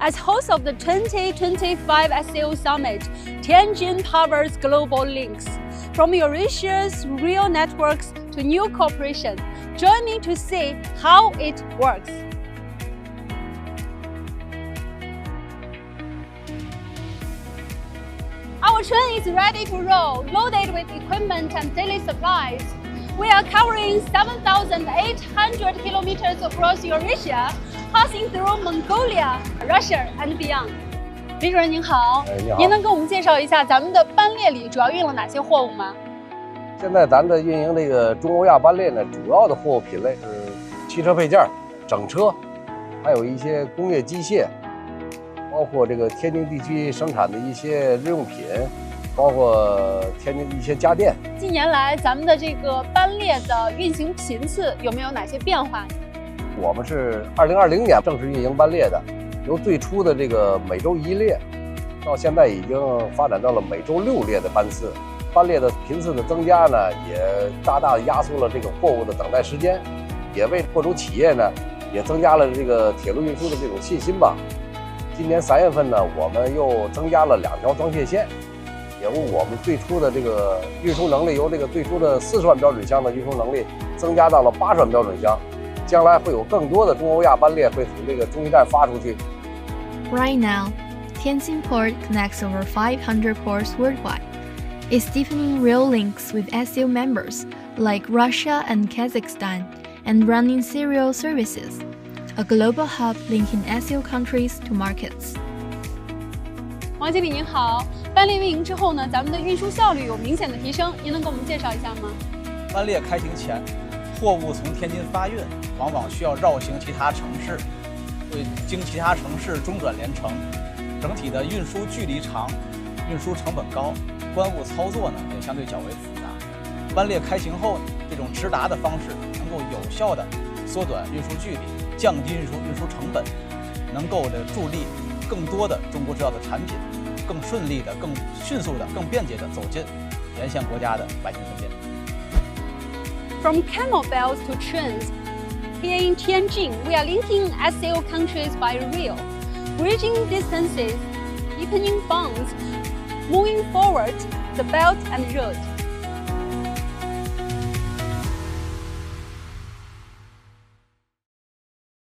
As host of the 2025 SAO Summit, Tianjin powers global links. From Eurasia's real networks to new cooperation, join me to see how it works. Our train is ready to roll, loaded with equipment and daily supplies. We are covering 7,800 kilometers across Eurasia, passing through Mongolia, Russia, and beyond. 李主任您好，你好，您能给我们介绍一下咱们的班列里主要运了哪些货物吗？现在咱这运营这个中欧亚班列呢，主要的货物品类是汽车配件、整车，还有一些工业机械，包括这个天津地区生产的一些日用品，包括天津的一些家电。近年来，咱们的这个班列的运行频次有没有哪些变化？我们是2020年正式运营班列的，由最初的这个每周1列，到现在已经发展到了每周6列的班次。班列的频次的增加呢，也大大压缩了这个货物的等待时间，也为货主企业呢，也增加了这个铁路运输的这种信心吧。今年3月份呢，我们又增加了2条装卸线，也由我们最初的这个运输能力，由这个最初的40万标准箱的运输能力，增加到了80万标准箱。将来会有更多的中欧亚班列会从这个中继站发出去。Right now, Tianjin Port connects over 500 ports worldwide. It's deepening real links with SAO members like Russia and Kazakhstan and running serial services, a global hub linking SAO countries to markets. 王经理您好，班列运营之后呢，咱们的运输效率有明显的提升，您能给我们介绍一下吗？班列开行前，货物从天津发运，往往需要绕行其他城市，会经其他城市中转连城，整体的运输距离长，运输成本高，关务操作呢也相对较为复杂。班列开行后，这种直达的方式能够有效的缩短运输距离，降低运输成本，能够助力更多的中国制造的产品，更顺利的、更迅速的、更便捷的走进沿线国家的百姓身边。From camel bells to trains, here in Tianjin, we are linking SAO countries by rail, bridging distances, deepening bonds, moving forward the Belt and Road.